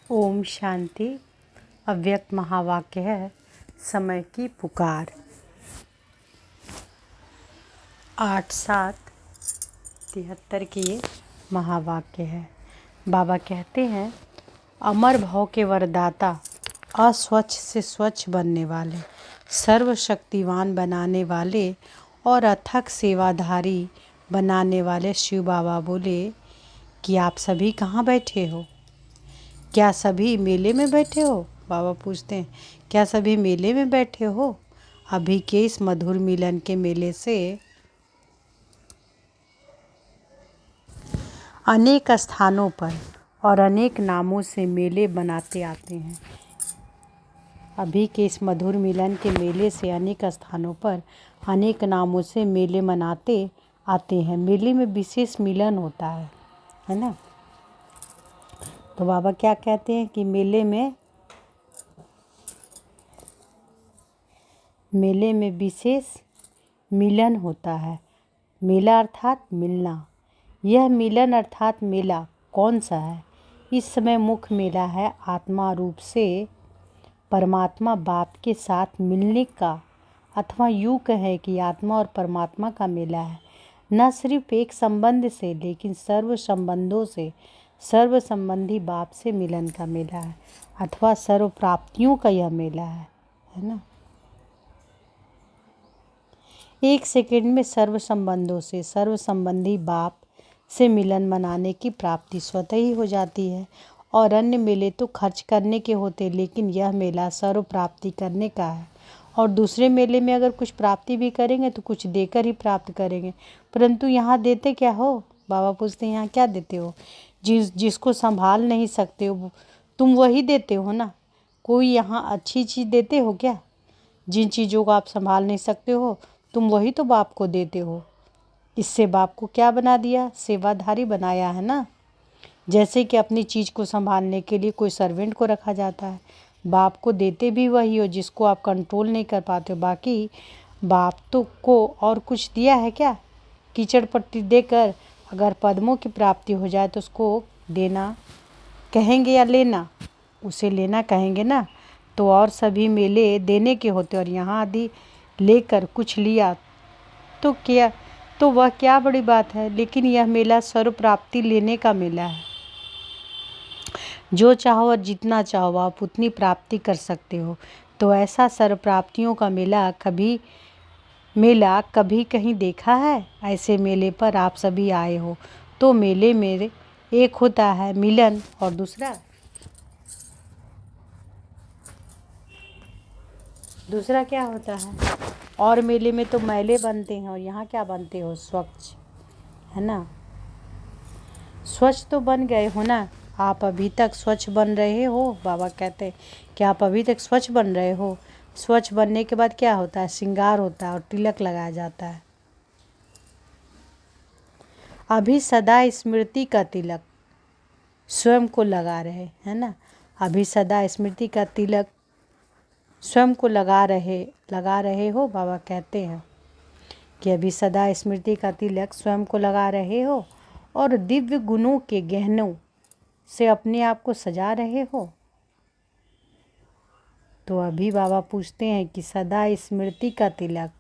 ओम शांति। अव्यक्त महावाक्य है समय की पुकार। 8-7-73 की ये महावाक्य है। बाबा कहते हैं, अमर भव के वरदाता, अस्वच्छ से स्वच्छ बनने वाले, सर्वशक्तिवान बनाने वाले और अथक सेवाधारी बनाने वाले शिव बाबा बोले कि आप सभी कहाँ बैठे हो? क्या सभी मेले में बैठे हो? बाबा पूछते हैं, क्या सभी मेले में बैठे हो? अभी के इस मधुर मिलन के मेले से अनेक स्थानों पर और अनेक नामों से मेले बनाते आते हैं। अभी के इस मधुर मिलन के मेले से अनेक स्थानों पर अनेक नामों से मेले मनाते आते हैं। मेले में विशेष मिलन होता है ना। तो बाबा क्या कहते हैं कि मेले में विशेष मिलन होता है। मेला अर्थात मिलना। यह मिलन अर्थात मेला कौन सा है? इस समय मुख्य मेला है आत्मा रूप से परमात्मा बाप के साथ मिलने का, अथवा यूँ कहें कि आत्मा और परमात्मा का मेला है। न सिर्फ एक संबंध से लेकिन सर्व संबंधों से, सर्व संबंधी बाप से मिलन का मेला है, अथवा सर्व प्राप्तियों का यह मेला है ना। एक सेकंड में सर्व संबंधों से, सर्व संबंधी बाप से मिलन मनाने की प्राप्ति स्वतः ही हो जाती है। और अन्य मेले तो खर्च करने के होते, लेकिन यह मेला सर्व प्राप्ति करने का है। और दूसरे मेले में अगर कुछ प्राप्ति भी करेंगे तो कुछ देकर ही प्राप्त करेंगे, परंतु यहाँ देते क्या हो? बाबा पूछते हैं, यहाँ क्या देते हो? जिसको संभाल नहीं सकते हो तुम वही देते हो ना। कोई यहाँ अच्छी चीज़ देते हो क्या? जिन चीज़ों को आप संभाल नहीं सकते हो तुम वही तो बाप को देते हो। इससे बाप को क्या बना दिया? सेवाधारी बनाया है ना। जैसे कि अपनी चीज़ को संभालने के लिए कोई सर्वेंट को रखा जाता है, बाप को देते भी वही हो जिसको आप कंट्रोल नहीं कर पाते हो। बाकी बाप तो को और कुछ दिया है क्या? कीचड़ पट्टी देकर अगर पद्मों की प्राप्ति हो जाए तो उसको देना कहेंगे या लेना? उसे लेना कहेंगे ना। तो और सभी मेले देने के होते, और यहाँ आदि लेकर कुछ लिया तो वह क्या बड़ी बात है। लेकिन यह मेला सर्व प्राप्ति लेने का मेला है। जो चाहो और जितना चाहो आप उतनी प्राप्ति कर सकते हो। तो ऐसा सर्व प्राप्तियों का मेला कभी कहीं देखा है? ऐसे मेले पर आप सभी आए हो। तो मेले में एक होता है मिलन और दूसरा क्या होता है? और मेले में तो मैले बनते हैं, और यहाँ क्या बनते हो? स्वच्छ, है ना। स्वच्छ तो बन गए हो ना। आप अभी तक स्वच्छ बन रहे हो। बाबा कहते हैं कि आप अभी तक स्वच्छ बन रहे हो। स्वच्छ बनने के बाद क्या होता है? श्रृंगार होता है और तिलक लगाया जाता है। अभी सदा स्मृति का तिलक स्वयं को लगा रहे, है ना। अभी सदा स्मृति का तिलक स्वयं को लगा रहे हो। बाबा कहते हैं कि अभी सदा स्मृति का तिलक स्वयं को लगा रहे हो और दिव्य गुणों के गहनों से अपने आप को सजा रहे हो। तो अभी बाबा पूछते हैं कि सदा स्मृति का तिलक,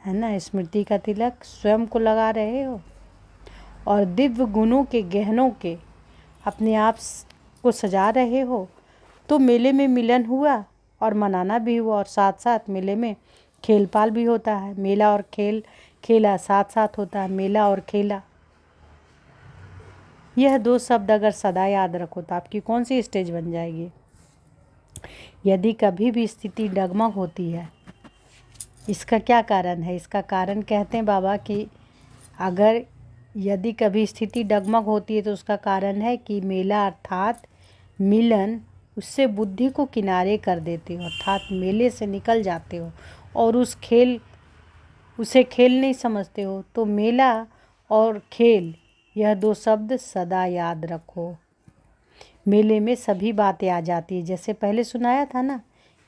है ना, स्मृति का तिलक स्वयं को लगा रहे हो और दिव्य गुणों के गहनों के अपने आप को सजा रहे हो। तो मेले में मिलन हुआ और मनाना भी हुआ, और साथ साथ मेले में खेल पाल भी होता है। मेला और खेला साथ साथ होता है। मेला और खेला, यह दो शब्द अगर सदा याद रखो तो आपकी कौन सी स्टेज बन जाएगी। यदि कभी भी स्थिति डगमग होती है, इसका क्या कारण है? इसका कारण कहते हैं बाबा कि अगर यदि कभी स्थिति डगमग होती है तो उसका कारण है कि मेला अर्थात मिलन, उससे बुद्धि को किनारे कर देते हो, अर्थात मेले से निकल जाते हो और उसे खेल नहीं समझते हो। तो मेला और खेल, यह दो शब्द सदा याद रखो। मेले में सभी बातें आ जाती है। जैसे पहले सुनाया था ना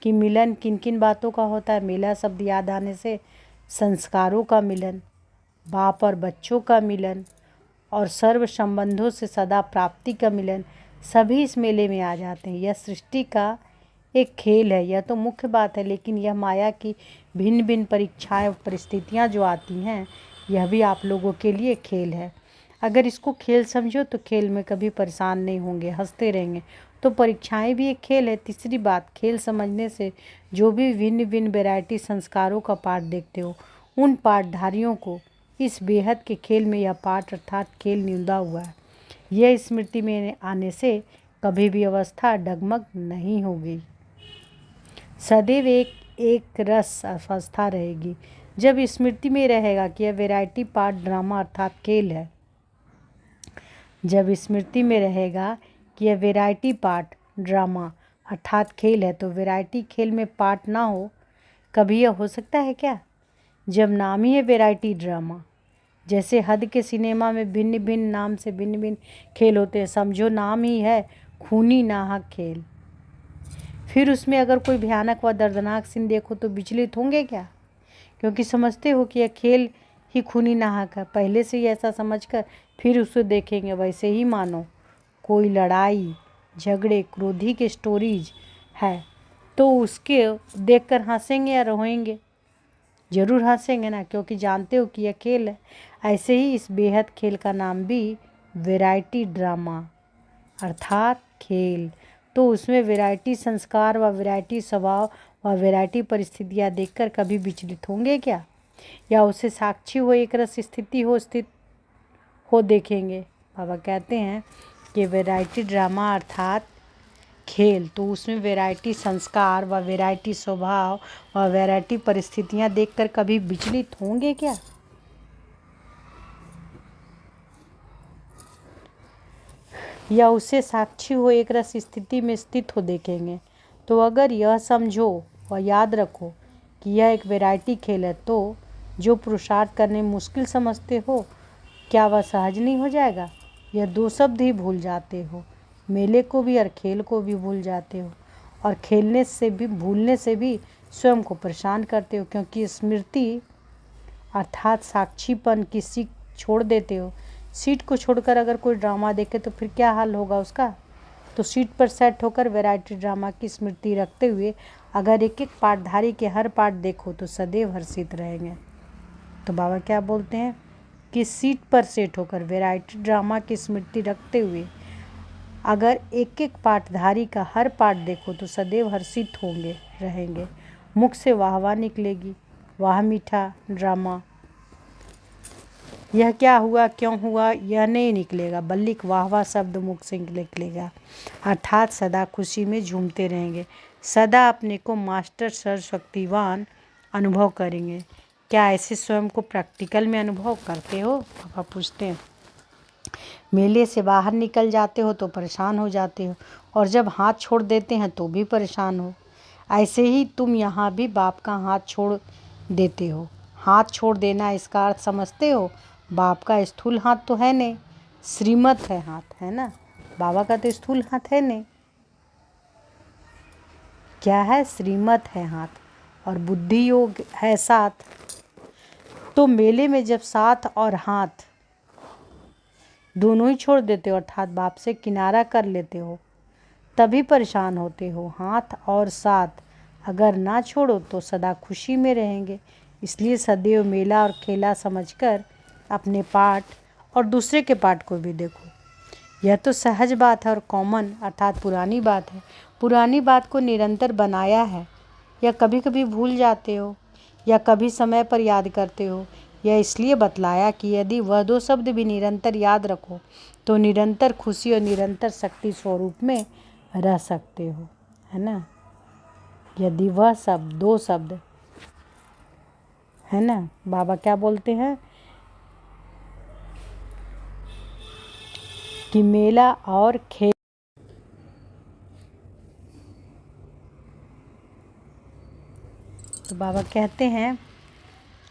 कि मिलन किन किन बातों का होता है। मेला शब्द याद आने से संस्कारों का मिलन, बाप और बच्चों का मिलन, और सर्व संबंधों से सदा प्राप्ति का मिलन, सभी इस मेले में आ जाते हैं। यह सृष्टि का एक खेल है, यह तो मुख्य बात है, लेकिन यह माया की भिन्न भिन्न परीक्षाएं और परिस्थितियाँ जो आती हैं, यह भी आप लोगों के लिए खेल है। अगर इसको खेल समझो तो खेल में कभी परेशान नहीं होंगे, हंसते रहेंगे। तो परीक्षाएं भी एक खेल है। तीसरी बात, खेल समझने से जो भी भिन्न भिन्न वैरायटी संस्कारों का पाठ देखते हो, उन पाठधारियों को इस बेहद के खेल में यह पाठ अर्थात खेल निंदा हुआ है। यह स्मृति में आने से कभी भी अवस्था डगमग नहीं होगी, सदैव एक रस अवस्था रहेगी। जब स्मृति में रहेगा कि यह वैरायटी पार्ट ड्रामा अर्थात खेल है, जब स्मृति में रहेगा कि यह वैरायटी पार्ट ड्रामा अर्थात खेल है, तो वैरायटी खेल में पार्ट ना हो, कभी यह हो सकता है क्या? जब नाम ही है वैरायटी ड्रामा, जैसे हद के सिनेमा में भिन्न भिन्न नाम से भिन्न भिन्न खेल होते हैं, समझो नाम ही है खूनी नाहक खेल। फिर उसमें अगर कोई भयानक व दर्दनाक सीन देखो तो विचलित होंगे क्या? क्योंकि समझते हो कि यह खेल ही खूनी नाहक है, पहले से ही ऐसा समझकर फिर उसे देखेंगे। वैसे ही मानो कोई लड़ाई झगड़े क्रोधी के स्टोरीज है तो उसके देखकर हंसेंगे या रोएंगे? जरूर हंसेंगे ना, क्योंकि जानते हो कि यह खेल है। ऐसे ही इस बेहद खेल का नाम भी वैरायटी ड्रामा अर्थात खेल। तो उसमें वैरायटी संस्कार व वैरायटी स्वभाव व वैरायटी परिस्थितियाँ देखकर कभी विचलित होंगे क्या? या उसे साक्षी हो एक रस स्थिति हो स्थित हो देखेंगे? बाबा कहते हैं कि वैरायटी ड्रामा अर्थात खेल, तो उसमें वैरायटी संस्कार व वैरायटी स्वभाव व वैरायटी परिस्थितियाँ देखकर कभी विचलित होंगे क्या? या उसे साक्षी हो एक रस स्थिति में स्थित हो देखेंगे? तो अगर यह समझो व याद रखो कि यह एक वैरायटी खेल है, तो जो पुरुषार्थ करने मुश्किल समझते हो, क्या वह सहज नहीं हो जाएगा? यह दो शब्द ही भूल जाते हो, मेले को भी और खेल को भी भूल जाते हो, और खेलने से भी भूलने से भी स्वयं को परेशान करते हो, क्योंकि स्मृति अर्थात साक्षीपन की सीट छोड़ देते हो। सीट को छोड़कर अगर कोई ड्रामा देखे तो फिर क्या हाल होगा उसका? तो सीट पर सेट होकर वैरायटी ड्रामा की स्मृति रखते हुए अगर एक एक पाठधारी के हर पाठ देखो तो सदैव हर्षित रहेंगे। तो बाबा क्या बोलते हैं कि सीट पर सेट होकर वैरायटी ड्रामा की स्मृति रखते हुए अगर एक एक पाठधारी का हर पाठ देखो तो सदैव हर्षित होंगे रहेंगे। मुख से वाहवाह निकलेगी, वाह मीठा ड्रामा, यह क्या हुआ क्यों हुआ यह नहीं निकलेगा, बल्कि वाह वाह शब्द मुख से निकलेगा। अर्थात सदा खुशी में झूमते रहेंगे, सदा अपने को मास्टर सर्वशक्तिवान अनुभव करेंगे। क्या ऐसे स्वयं को प्रैक्टिकल में अनुभव करते हो? पापा पूछते हैं। मेले से बाहर निकल जाते हो तो परेशान हो जाते हो, और जब हाथ छोड़ देते हैं तो भी परेशान हो। ऐसे ही तुम यहाँ भी बाप का हाथ छोड़ देते हो। हाथ छोड़ देना इसका अर्थ समझते हो? बाप का स्थूल हाथ तो है नहीं, श्रीमत है हाथ, है ना। बाबा का तो स्थूल हाथ है नहीं, क्या है? श्रीमत है हाथ, और बुद्धि योग है साथ। तो मेले में जब साथ और हाथ दोनों ही छोड़ देते हो अर्थात बाप से किनारा कर लेते हो, तभी परेशान होते हो। हाथ और साथ अगर ना छोड़ो तो सदा खुशी में रहेंगे। इसलिए सदैव मेला और खेला समझकर अपने पाठ और दूसरे के पाठ को भी देखो। यह तो सहज बात है और कॉमन अर्थात पुरानी बात है। पुरानी बात को निरंतर बनाया है, या कभी कभी भूल जाते हो या कभी समय पर याद करते हो। यह इसलिए बतलाया कि यदि वह दो शब्द भी निरंतर याद रखो तो निरंतर खुशी और निरंतर शक्ति स्वरूप में रह सकते हो, है ना। यदि वह शब्द दो शब्द, है ना। बाबा क्या बोलते हैं कि मेला और खेल, तो बाबा कहते हैं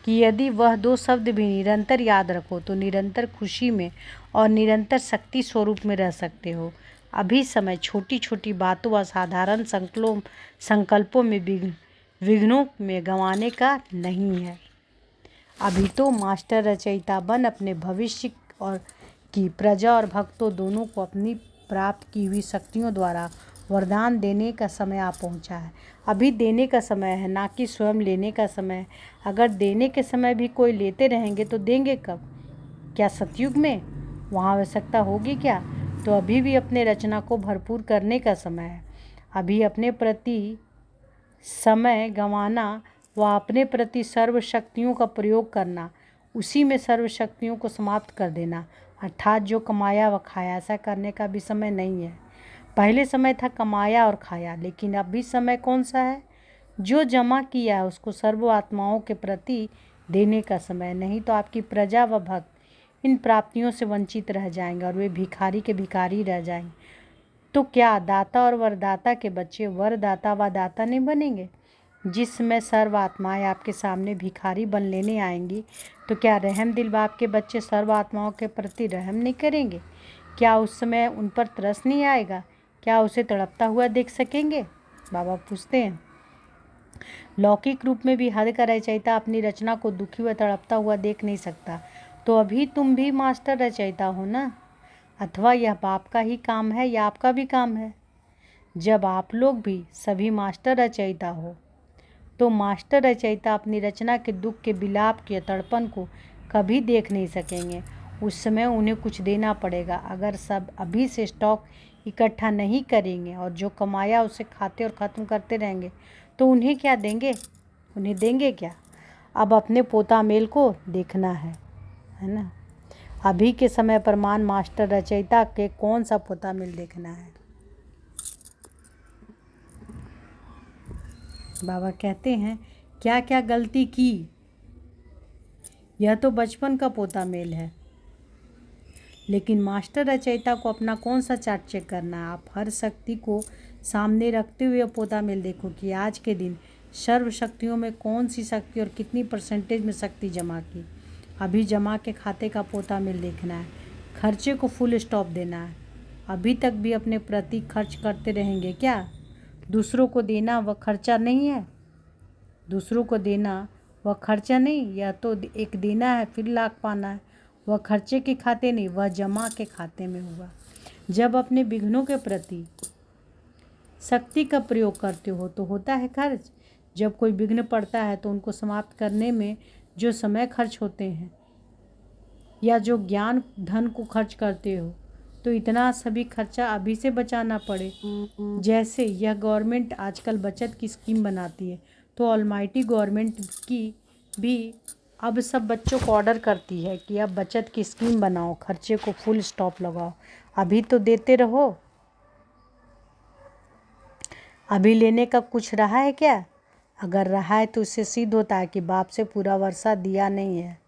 कि यदि वह दो शब्द भी निरंतर याद रखो तो निरंतर खुशी में और निरंतर शक्ति स्वरूप में रह सकते हो। अभी समय छोटी छोटी बातों व साधारण संकल्पों में विघ्नों में गंवाने का नहीं है। अभी तो मास्टर रचयिता बन अपने भविष्य और की प्रजा और भक्तों दोनों को अपनी प्राप्त की हुई शक्तियों द्वारा वरदान देने का समय आ पहुंचा है। अभी देने का समय है, ना कि स्वयं लेने का समय। अगर देने के समय भी कोई लेते रहेंगे तो देंगे कब? क्या सतयुग में? वहाँ आवश्यकता होगी क्या? तो अभी भी अपने रचना को भरपूर करने का समय है। अभी अपने प्रति समय गंवाना व अपने प्रति सर्व शक्तियों का प्रयोग करना, उसी में सर्व शक्तियों को समाप्त कर देना, अर्थात जो कमाया व खाया, ऐसा करने का भी समय नहीं है। पहले समय था कमाया और खाया, लेकिन अभी समय कौन सा है? जो जमा किया है उसको सर्व आत्माओं के प्रति देने का समय। नहीं तो आपकी प्रजा व भक्त इन प्राप्तियों से वंचित रह जाएंगे और वे भिखारी के भिखारी रह जाएंगे। तो क्या दाता और वरदाता के बच्चे वरदाता व दाता नहीं बनेंगे? जिस समय सर्व आत्माएं आपके सामने भिखारी बन लेने आएंगी, तो क्या रहम दिल बाप के बच्चे सर्व आत्माओं के प्रति रहम नहीं करेंगे? क्या उस समय उन पर तरस नहीं आएगा? क्या उसे तड़पता हुआ देख सकेंगे? बाबा पूछते हैं। लौकिक रूप में भी हद का रचयिता अपनी रचना को दुखी व तड़पता हुआ देख नहीं सकता। तो अभी तुम भी मास्टर रचयिता हो ना? अथवा यह बाप का ही काम है या आपका भी काम है? जब आप लोग भी सभी मास्टर रचयिता हो, तो मास्टर रचयिता अपनी रचना के दुख के विलाप के तड़पन को कभी देख नहीं सकेंगे। उस समय उन्हें कुछ देना पड़ेगा। अगर सब अभी से स्टॉक इकट्ठा नहीं करेंगे और जो कमाया उसे खाते और ख़त्म करते रहेंगे, तो उन्हें क्या देंगे? उन्हें देंगे क्या? अब अपने पोता मेल को देखना है ना? अभी के समय पर मान मास्टर रचयिता के कौन सा पोता मेल देखना है? बाबा कहते हैं, क्या क्या गलती की? यह तो बचपन का पोता मेल है, लेकिन मास्टर रचयिता को अपना कौन सा चार्ट चेक करना है? आप हर शक्ति को सामने रखते हुए पोता मेल देखो कि आज के दिन सर्व शक्तियों में कौन सी शक्ति और कितनी परसेंटेज में शक्ति जमा की। अभी जमा के खाते का पोता मेल देखना है। खर्चे को फुल स्टॉप देना है। अभी तक भी अपने प्रति खर्च करते रहेंगे क्या? दूसरों को देना वह खर्चा नहीं है? दूसरों को देना वह खर्चा नहीं, यह तो एक देना है फिर लाख पाना है। वह खर्चे के खाते नहीं, वह जमा के खाते में हुआ। जब अपने विघ्नों के प्रति शक्ति का प्रयोग करते हो तो होता है खर्च। जब कोई विघ्न पड़ता है तो उनको समाप्त करने में जो समय खर्च होते हैं या जो ज्ञान धन को खर्च करते हो, तो इतना सभी खर्चा अभी से बचाना पड़े। जैसे यह गवर्नमेंट आजकल बचत की स्कीम बनाती है, तो ऑलमाइटी गवर्नमेंट की भी अब सब बच्चों को ऑर्डर करती है कि अब बचत की स्कीम बनाओ, खर्चे को फुल स्टॉप लगाओ। अभी तो देते रहो। अभी लेने का कुछ रहा है क्या? अगर रहा है तो उससे सिद्ध होता है कि बाप से पूरा वर्षा दिया नहीं है।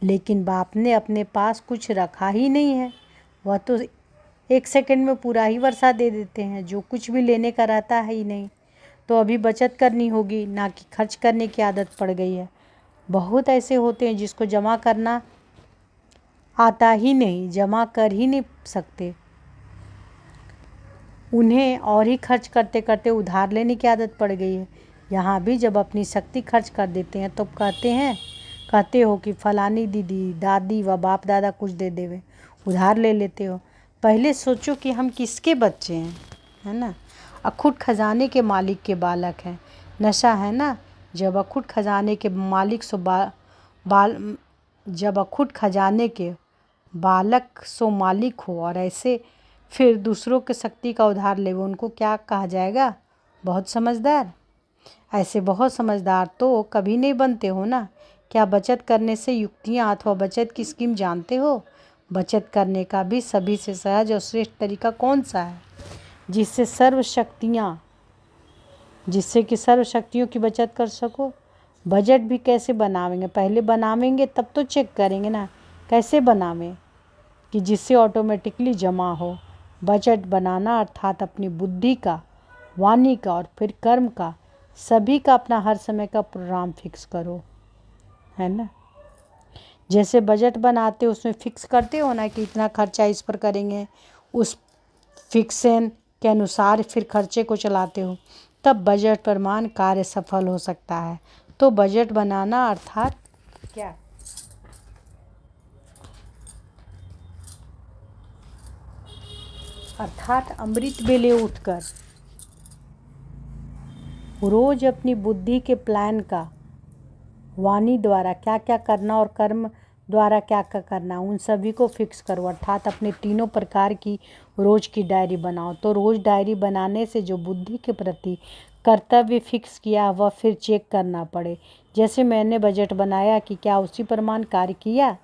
लेकिन बाप ने अपने पास कुछ रखा ही नहीं है। वह तो 1 सेकंड में पूरा ही वर्षा दे देते हैं, जो कुछ भी लेने का रहता है ही नहीं। तो अभी बचत करनी होगी, ना कि खर्च करने की आदत पड़ गई है। बहुत ऐसे होते हैं जिसको जमा करना आता ही नहीं, जमा कर ही नहीं सकते। उन्हें और ही खर्च करते करते उधार लेने की आदत पड़ गई है। यहाँ भी जब अपनी शक्ति खर्च कर देते हैं तो कहते हो कि फलानी दीदी दादी व बाप दादा कुछ दे देवे, उधार ले लेते हो। पहले सोचो कि हम किसके बच्चे हैं, है ना? अखुट खजाने के मालिक के बालक हैं। नशा है ना? जब अखुट खजाने के मालिक सो जब अखुट खजाने के बालक सो मालिक हो और ऐसे फिर दूसरों के शक्ति का उधार ले, उनको क्या कहा जाएगा? बहुत समझदार। ऐसे बहुत समझदार तो कभी नहीं बनते हो ना। क्या बचत करने से युक्तियाँ अथवा बचत की स्कीम जानते हो? बचत करने का भी सभी से सहज और श्रेष्ठ तरीका कौन सा है, जिससे कि सर्व शक्तियों की बचत कर सको? बजट भी कैसे बनावेंगे? पहले बनावेंगे तब तो चेक करेंगे ना, कैसे बनावें कि जिससे ऑटोमेटिकली जमा हो। बजट बनाना अर्थात अपनी बुद्धि का, वाणी का और फिर कर्म का, सभी का अपना हर समय का प्रोग्राम फिक्स करो, है ना? जैसे बजट बनाते हो उसमें फिक्स करते हो ना कि इतना खर्चा इस पर करेंगे, उस फिक्सन के अनुसार फिर खर्चे को चलाते हो, तब बजट पर मान कार्य सफल हो सकता है। तो बजट बनाना अर्थात क्या? अर्थात अमृत वेले उठकर रोज अपनी बुद्धि के प्लान का वाणी द्वारा क्या क्या करना और कर्म द्वारा क्या क्या करना, उन सभी को फिक्स करो। अर्थात अपने तीनों प्रकार की रोज की डायरी बनाओ। तो रोज डायरी बनाने से जो बुद्धि के प्रति कर्तव्य फिक्स किया वह फिर चेक करना पड़े। जैसे मैंने बजट बनाया कि क्या उसी प्रमाण कार्य किया,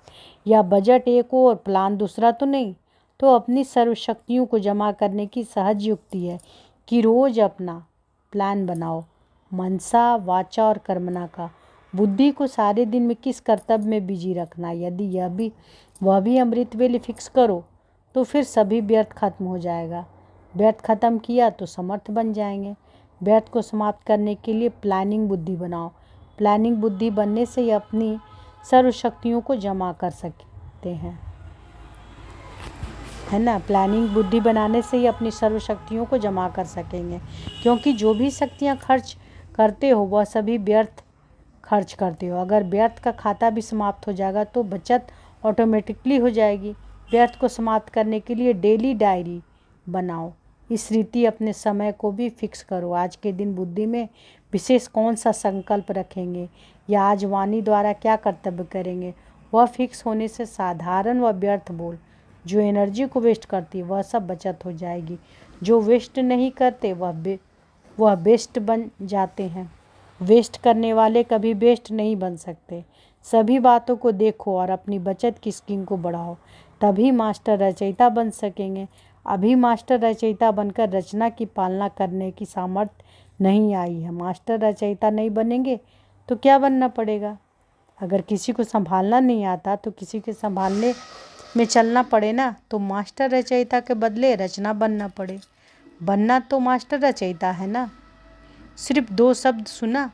या बजट एक और प्लान दूसरा तो नहीं। तो अपनी सर्वशक्तियों को जमा करने की सहज युक्ति है कि रोज अपना प्लान बनाओ, मनसा वाचा और कर्मणा का। बुद्धि को सारे दिन में किस कर्तव्य में बिजी रखना, यदि वह भी अमृत वेले फिक्स करो तो फिर सभी व्यर्थ खत्म हो जाएगा। व्यर्थ खत्म किया तो समर्थ बन जाएंगे। व्यर्थ को समाप्त करने के लिए प्लानिंग बुद्धि बनाओ। प्लानिंग बुद्धि बनने से ही अपनी सर्वशक्तियों को जमा कर सकते हैं, है ना। प्लानिंग बुद्धि बनाने से ही अपनी सर्वशक्तियों को जमा कर सकेंगे, क्योंकि जो भी शक्तियाँ खर्च करते हो वह सभी व्यर्थ खर्च करते हो। अगर व्यर्थ का खाता भी समाप्त हो जाएगा तो बचत ऑटोमेटिकली हो जाएगी। व्यर्थ को समाप्त करने के लिए डेली डायरी बनाओ। इस रीति अपने समय को भी फिक्स करो। आज के दिन बुद्धि में विशेष कौन सा संकल्प रखेंगे या आज वाणी द्वारा क्या कर्तव्य करेंगे, वह फिक्स होने से साधारण व व्यर्थ बोल जो एनर्जी को वेस्ट करती है वह सब बचत हो जाएगी। जो वेस्ट नहीं करते वह बेस्ट बन जाते हैं। वेस्ट करने वाले कभी बेस्ट नहीं बन सकते। सभी बातों को देखो और अपनी बचत की स्कीम को बढ़ाओ, तभी मास्टर रचयिता बन सकेंगे। अभी मास्टर रचयिता बनकर रचना की पालना करने की सामर्थ्य नहीं आई है। मास्टर रचयिता नहीं बनेंगे तो क्या बनना पड़ेगा। अगर किसी को संभालना नहीं आता तो किसी के संभालने में चलना पड़े ना। तो मास्टर रचयिता के बदले रचना बनना पड़े। बनना तो मास्टर रचयिता है ना। सिर्फ दो शब्द सुना,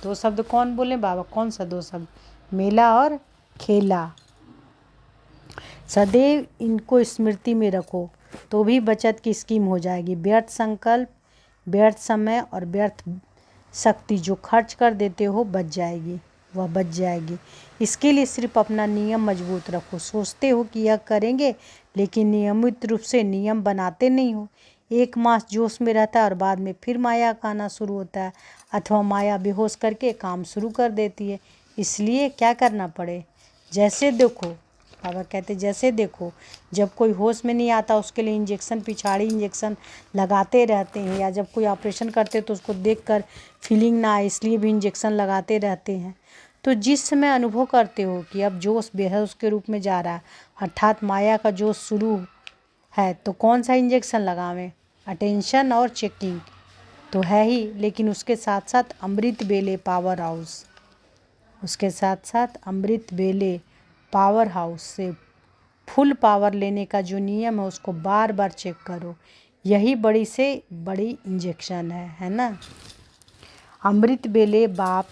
दो शब्द कौन बोले बाबा, कौन सा दो शब्द, मेला और खेला। सदैव इनको स्मृति में रखो तो भी बचत की स्कीम हो जाएगी। व्यर्थ संकल्प, व्यर्थ समय और व्यर्थ शक्ति जो खर्च कर देते हो बच जाएगी, वह बच जाएगी। इसके लिए सिर्फ अपना नियम मजबूत रखो। सोचते हो कि यह करेंगे लेकिन नियमित रूप से नियम बनाते नहीं हो। एक मास जोश में रहता है और बाद में फिर माया का आना शुरू होता है, अथवा माया बेहोश करके काम शुरू कर देती है। इसलिए क्या करना पड़े, जैसे देखो बाबा कहते जैसे देखो, जब कोई होश में नहीं आता उसके लिए इंजेक्शन पिछाड़ी इंजेक्शन लगाते रहते हैं, या जब कोई ऑपरेशन करते तो उसको देखकर फीलिंग ना आए इसलिए भी इंजेक्शन लगाते रहते हैं। तो जिस समय अनुभव करते हो कि अब जोश बेहोश के रूप में जा रहा है, अर्थात माया का जोश शुरू है, तो कौन सा इंजेक्शन लगावें। अटेंशन और चेकिंग तो है ही, लेकिन उसके साथ साथ अमृत वेले पावर हाउस, उसके साथ साथ अमृत वेले पावर हाउस से फुल पावर लेने का जो नियम है उसको बार बार चेक करो। यही बड़ी से बड़ी इंजेक्शन है ना। अमृत वेले बाप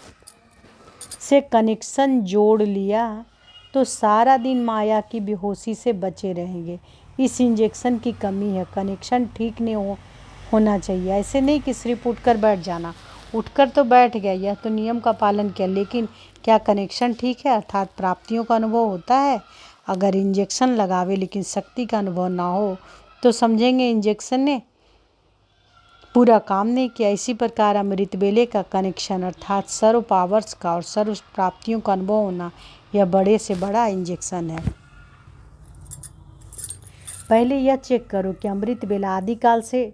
से कनेक्शन जोड़ लिया तो सारा दिन माया की बेहोशी से बचे रहेंगे। इस इंजेक्शन की कमी है, कनेक्शन ठीक नहीं होना चाहिए। ऐसे नहीं कि सिर्फ उठकर बैठ जाना, उठकर तो बैठ गया, यह तो नियम का पालन किया, लेकिन क्या कनेक्शन ठीक है, अर्थात प्राप्तियों का अनुभव होता है। अगर इंजेक्शन लगावे लेकिन शक्ति का अनुभव ना हो तो समझेंगे इंजेक्शन ने पूरा काम नहीं किया। इसी प्रकार अमृत वेले का कनेक्शन अर्थात सर्व पावर्स का और सर्व प्राप्तियों का अनुभव होना, यह बड़े से बड़ा इंजेक्शन है। पहले यह चेक करो कि अमृत वेला आदिकाल से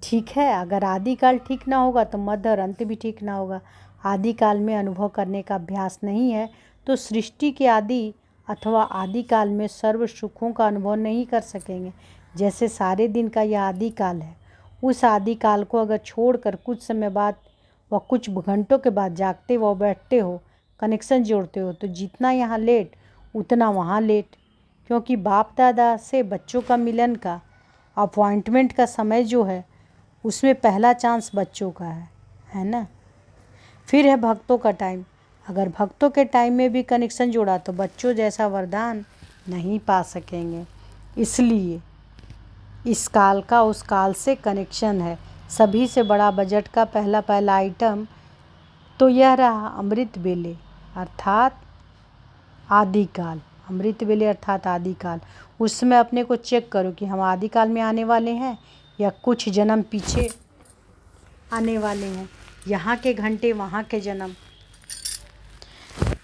ठीक है। अगर आदिकाल ठीक ना होगा तो मध्य और अंत भी ठीक ना होगा। आदिकाल में अनुभव करने का अभ्यास नहीं है तो सृष्टि के आदि अथवा आदिकाल में सर्व सुखों का अनुभव नहीं कर सकेंगे। जैसे सारे दिन का यह आदिकाल है, उस आदिकाल को अगर छोड़कर कुछ समय बाद व कुछ घंटों के बाद जागते व बैठते हो, कनेक्शन जोड़ते हो, तो जितना यहाँ लेट उतना वहाँ लेट, क्योंकि बाप दादा से बच्चों का मिलन का अपॉइंटमेंट का समय जो है उसमें पहला चांस बच्चों का है ना। फिर है भक्तों का टाइम। अगर भक्तों के टाइम में भी कनेक्शन जोड़ा तो बच्चों जैसा वरदान नहीं पा सकेंगे। इसलिए इस काल का उस काल से कनेक्शन है। सभी से बड़ा बजट का पहला आइटम तो यह रहा अमृत वेले अर्थात आदिकाल। अमृत वेले अर्थात आदिकाल, उस समय अपने को चेक करो कि हम आदिकाल में आने वाले हैं या कुछ जन्म पीछे आने वाले हैं। यहाँ के घंटे वहाँ के जन्म,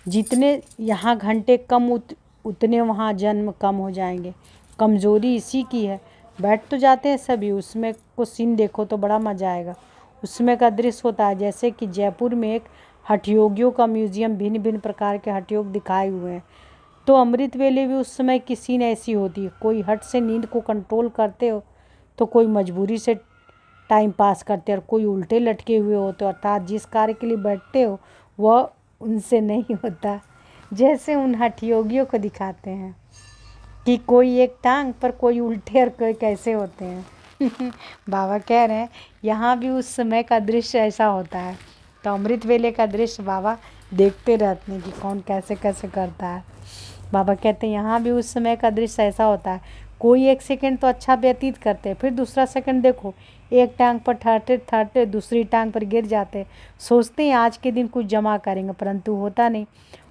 जितने यहाँ घंटे कम उतने वहाँ जन्म कम हो जाएंगे। कमज़ोरी इसी की है। बैठ तो जाते हैं सभी, उसमें को सीन देखो तो बड़ा मज़ा आएगा। उसमें का दृश्य होता है जैसे कि जयपुर में एक हठयोगियों का म्यूजियम, भिन्न भिन्न प्रकार के हठयोग दिखाए हुए हैं। तो अमृत वेले भी उस समय की सीन ऐसी होती है। कोई हट से नींद को कंट्रोल करते हो तो कोई मजबूरी से टाइम पास करते हैं और कोई उल्टे लटके हुए होते हो, अर्थात जिस कार्य के लिए बैठते हो वह उनसे नहीं होता। जैसे उन हठयोगियों को दिखाते हैं कि कोई एक टांग पर, कोई उल्टे और कोई कैसे होते हैं। बाबा कह रहे हैं यहाँ भी उस समय का दृश्य ऐसा होता है। तो अमृत वेले का दृश्य बाबा देखते रहते हैं कि कौन कैसे कैसे करता है। बाबा कहते हैं यहाँ भी उस समय का दृश्य ऐसा होता है। कोई एक सेकंड तो अच्छा व्यतीत करते हैं, फिर दूसरा सेकंड देखो एक टांग पर ठहरते ठहरते दूसरी टांग पर गिर जाते, सोचते हैं आज के दिन कुछ जमा करेंगे, परंतु होता नहीं।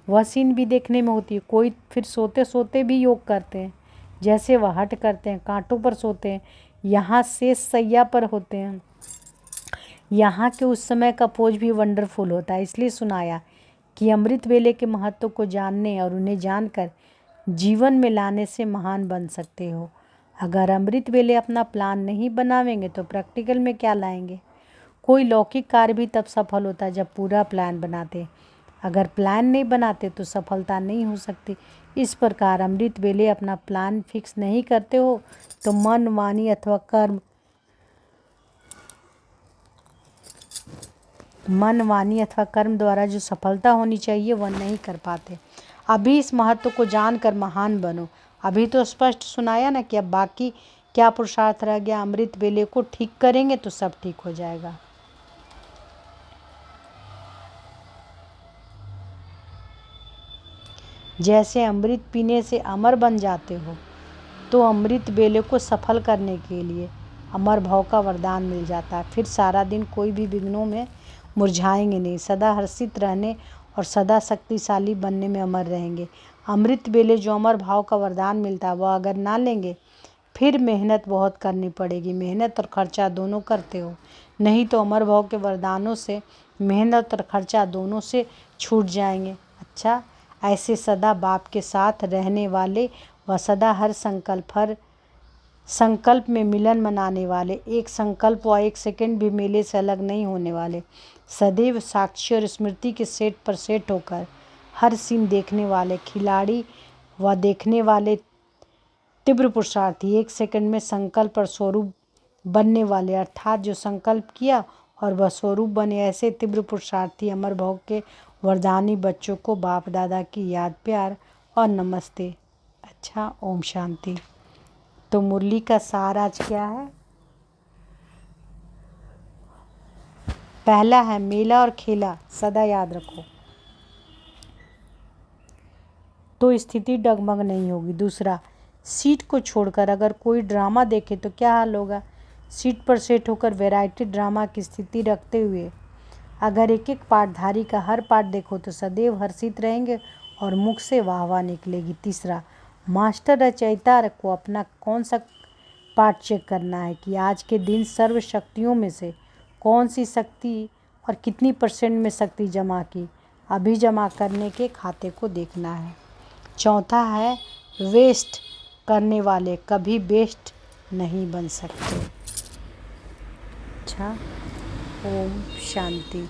वह सीन भी देखने में होती है। कोई फिर सोते सोते भी योग करते हैं, जैसे वह हट करते हैं, कांटों पर सोते हैं, यहाँ से सैया पर होते हैं। यहाँ के उस समय का पोज भी वंडरफुल होता है। इसलिए सुनाया कि अमृत वेले के महत्व को जानने और उन्हें जानकर जीवन में लाने से महान बन सकते हो। अगर अमृत वेले अपना प्लान नहीं बनावेंगे तो प्रैक्टिकल में क्या लाएंगे। कोई लौकिक कार्य भी तब सफल होता है जब पूरा प्लान बनाते। अगर प्लान नहीं बनाते तो सफलता नहीं हो सकती। इस प्रकार अमृत वेले अपना प्लान फिक्स नहीं करते हो तो मन, वाणी अथवा कर्म द्वारा जो सफलता होनी चाहिए वह नहीं कर पाते। अभी इस महत्व को जानकर महान बनो। अभी तो स्पष्ट सुनाया ना कि अब बाकी क्या पुरुषार्थ रह गया। अमृत वेले को ठीक करेंगे तो सब ठीक हो जाएगा। जैसे अमृत पीने से अमर बन जाते हो, तो अमृत वेले को सफल करने के लिए अमर भाव का वरदान मिल जाता है। फिर सारा दिन कोई भी विघ्नों में मुरझाएंगे नहीं, सदा हर्षित रहने और सदा शक्तिशाली बनने में अमर रहेंगे। अमृत वेले जो अमर भाव का वरदान मिलता है वह अगर ना लेंगे फिर मेहनत बहुत करनी पड़ेगी। मेहनत और खर्चा दोनों करते हो, नहीं तो अमर भाव के वरदानों से मेहनत और खर्चा दोनों से छूट जाएंगे। अच्छा, ऐसे सदा बाप के साथ रहने वाले व सदा हर संकल्प में मिलन मनाने वाले, एक संकल्प व एक सेकंड भी मेले से अलग नहीं होने वाले, सदैव साक्षी और स्मृति के सेट पर सेट होकर हर सीन देखने वाले खिलाड़ी व देखने वाले तीव्र पुरुषार्थी, एक सेकंड में संकल्प और स्वरूप बनने वाले, अर्थात जो संकल्प किया और वह स्वरूप बने, ऐसे तीव्र पुरुषार्थी अमर भाव के वरदानी बच्चों को बाप दादा की याद, प्यार और नमस्ते। अच्छा, ओम शांति। तो मुरली का सार आज क्या है? पहला है मेला और खेला सदा याद रखो, तो स्थिति डगमग नहीं होगी। दूसरा, सीट को छोड़कर अगर कोई ड्रामा देखे तो क्या हाल होगा। सीट पर सेट होकर वैरायटी ड्रामा की स्थिति रखते हुए अगर एक एक पाठधारी का हर पाठ देखो तो सदैव हर्षित रहेंगे और मुख से वाह वाह निकलेगी। तीसरा, मास्टर रचयिता को अपना कौन सा पाठ चेक करना है कि आज के दिन सर्व शक्तियों में से कौन सी शक्ति और कितनी % में शक्ति जमा की, अभी जमा करने के खाते को देखना है। चौथा है वेस्ट करने वाले कभी बेस्ट नहीं बन सकते। अच्छा, ओम शांति।